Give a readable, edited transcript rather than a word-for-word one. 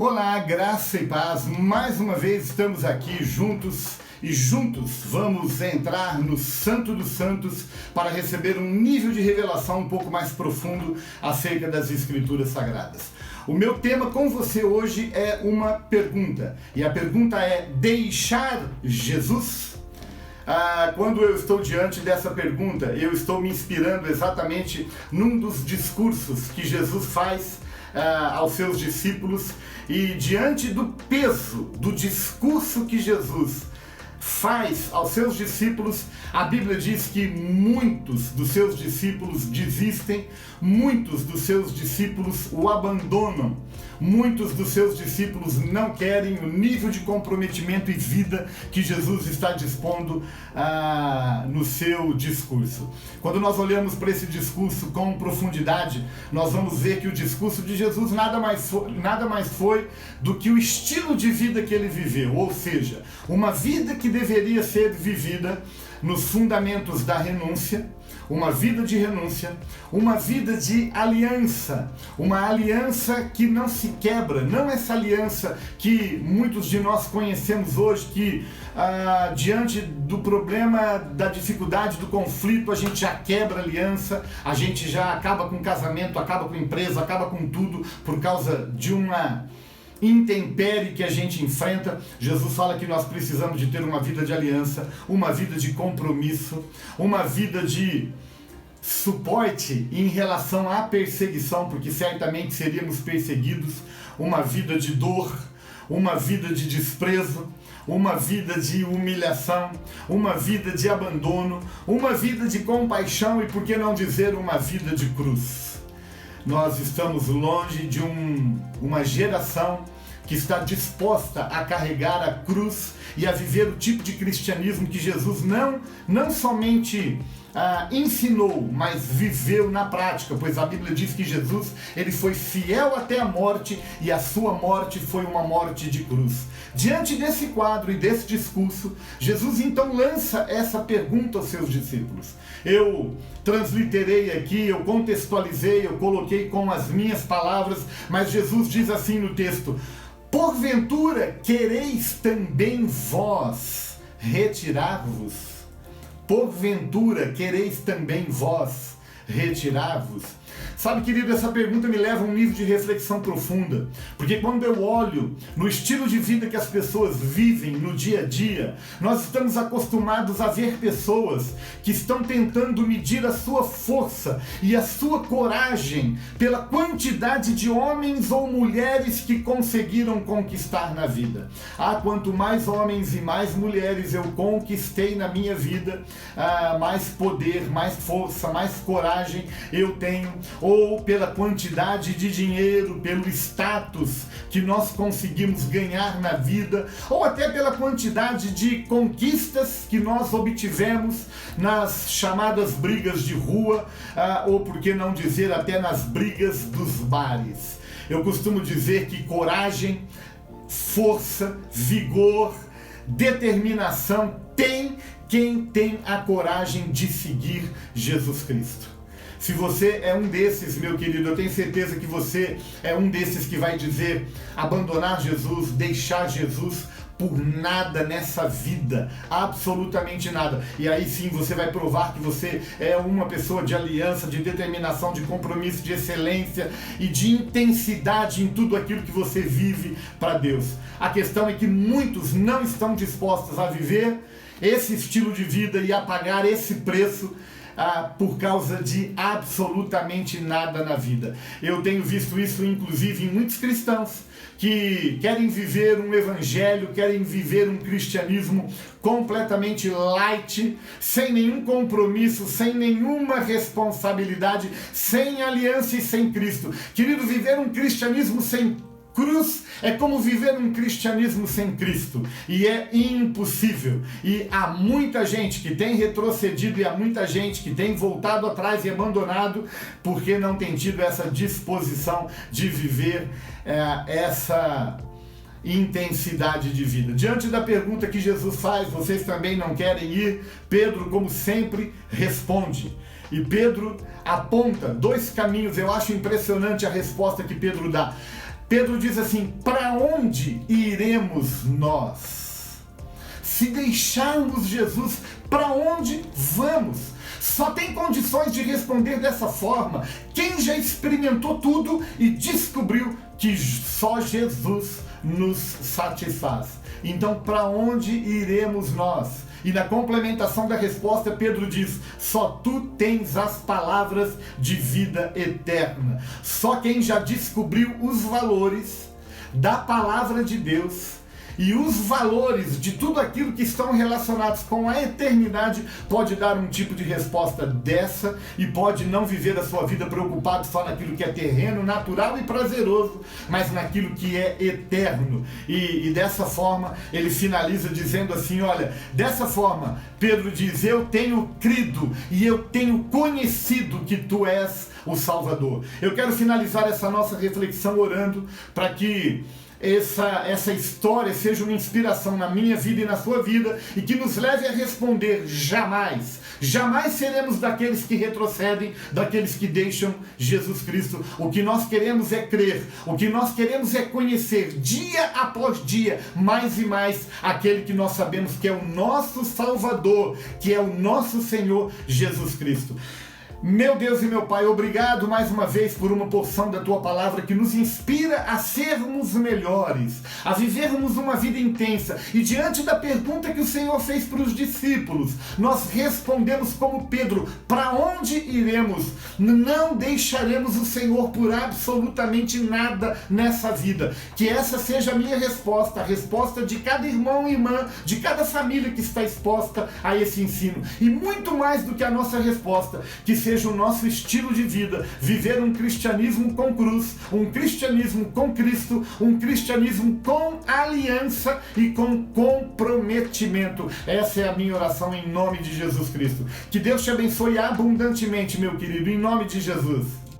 Olá, graça e paz. Mais uma vez estamos aqui juntos e juntos vamos entrar no Santo dos Santos para receber um nível de revelação um pouco mais profundo acerca das Escrituras Sagradas. O meu tema com você hoje é uma pergunta, e a pergunta é: deixar Jesus? Quando eu estou diante dessa pergunta, eu estou me inspirando exatamente num dos discursos que Jesus faz aos seus discípulos, e diante do peso do discurso que Jesus faz aos seus discípulos, a Bíblia diz que muitos dos seus discípulos desistem, muitos dos seus discípulos o abandonam, muitos dos seus discípulos não querem o nível de comprometimento e vida que Jesus está dispondo no seu discurso. Quando nós olhamos para esse discurso com profundidade, nós vamos ver que o discurso de Jesus nada mais foi do que o estilo de vida que ele viveu, ou seja, uma vida que deveria ser vivida nos fundamentos da renúncia, uma vida de renúncia, uma vida de aliança, uma aliança que não se quebra, não essa aliança que muitos de nós conhecemos hoje, que diante do problema, da dificuldade, do conflito, a gente já quebra a aliança, a gente já acaba com o casamento, acaba com a empresa, acaba com tudo por causa de uma intempérie que a gente enfrenta. Jesus fala que nós precisamos de ter uma vida de aliança, uma vida de compromisso, uma vida de suporte em relação à perseguição, porque certamente seríamos perseguidos, uma vida de dor, uma vida de desprezo, uma vida de humilhação, uma vida de abandono, uma vida de compaixão e, por que não dizer, uma vida de cruz. Nós estamos longe de uma geração que está disposta a carregar a cruz e a viver o tipo de cristianismo que Jesus não somente ensinou, mas viveu na prática, pois a Bíblia diz que Jesus ele foi fiel até a morte e a sua morte foi uma morte de cruz. Diante desse quadro e desse discurso, Jesus então lança essa pergunta aos seus discípulos. Eu transliterei aqui, eu contextualizei, eu coloquei com as minhas palavras, mas Jesus diz assim no texto: porventura quereis também vós retirar-vos? Porventura quereis também vós retirar-vos? Sabe, querido, essa pergunta me leva a um nível de reflexão profunda, porque quando eu olho no estilo de vida que as pessoas vivem no dia a dia, nós estamos acostumados a ver pessoas que estão tentando medir a sua força e a sua coragem pela quantidade de homens ou mulheres que conseguiram conquistar na vida. Quanto mais homens e mais mulheres eu conquistei na minha vida, mais poder, mais força, mais coragem eu tenho, ou pela quantidade de dinheiro, pelo status que nós conseguimos ganhar na vida, ou até pela quantidade de conquistas que nós obtivemos nas chamadas brigas de rua, ou por que não dizer até nas brigas dos bares. Eu costumo dizer que coragem, força, vigor, determinação tem quem tem a coragem de seguir Jesus Cristo. Se você é um desses, meu querido, eu tenho certeza que você é um desses que vai dizer: abandonar Jesus, deixar Jesus por nada nessa vida, absolutamente nada. E aí sim você vai provar que você é uma pessoa de aliança, de determinação, de compromisso, de excelência e de intensidade em tudo aquilo que você vive para Deus. A questão é que muitos não estão dispostos a viver esse estilo de vida e a pagar esse preço por causa de absolutamente nada na vida. Eu tenho visto isso inclusive em muitos cristãos que querem viver um evangelho, querem viver um cristianismo completamente light, sem nenhum compromisso, sem nenhuma responsabilidade, sem aliança e sem Cristo. Querido, viver um cristianismo sem cruz é como viver um cristianismo sem Cristo, e é impossível. E há muita gente que tem retrocedido e há muita gente que tem voltado atrás e abandonado porque não tem tido essa disposição de viver essa intensidade de vida. Diante da pergunta que Jesus faz: vocês também não querem ir? Pedro, como sempre, responde. E Pedro aponta dois caminhos. Eu acho impressionante a resposta que Pedro dá. Pedro diz assim: para onde iremos nós? Se deixarmos Jesus, para onde vamos? Só tem condições de responder dessa forma quem já experimentou tudo e descobriu que só Jesus nos satisfaz. Então, para onde iremos nós? E na complementação da resposta, Pedro diz: só tu tens as palavras de vida eterna. Só quem já descobriu os valores da palavra de Deus e os valores de tudo aquilo que estão relacionados com a eternidade pode dar um tipo de resposta dessa e pode não viver a sua vida preocupado só naquilo que é terreno, natural e prazeroso, mas naquilo que é eterno. E dessa forma ele finaliza dizendo assim: olha, dessa forma Pedro diz: eu tenho crido e eu tenho conhecido que tu és o Salvador. Eu quero finalizar essa nossa reflexão orando para que essa história seja uma inspiração na minha vida e na sua vida e que nos leve a responder: jamais seremos daqueles que retrocedem, daqueles que deixam Jesus Cristo. O que nós queremos é crer, o que nós queremos é conhecer dia após dia, mais e mais, aquele que nós sabemos que é o nosso Salvador, que é o nosso Senhor Jesus Cristo. Meu Deus e meu Pai, obrigado mais uma vez por uma porção da Tua Palavra que nos inspira a sermos melhores, a vivermos uma vida intensa. E diante da pergunta que o Senhor fez para os discípulos, nós respondemos como Pedro: para onde iremos? Não deixaremos o Senhor por absolutamente nada nessa vida. Que essa seja a minha resposta, a resposta de cada irmão e irmã, de cada família que está exposta a esse ensino. E muito mais do que a nossa resposta, que seja o nosso estilo de vida, viver um cristianismo com cruz, um cristianismo com Cristo, um cristianismo com aliança e com comprometimento. Essa é a minha oração em nome de Jesus Cristo. Que Deus te abençoe abundantemente, meu querido, em nome de Jesus.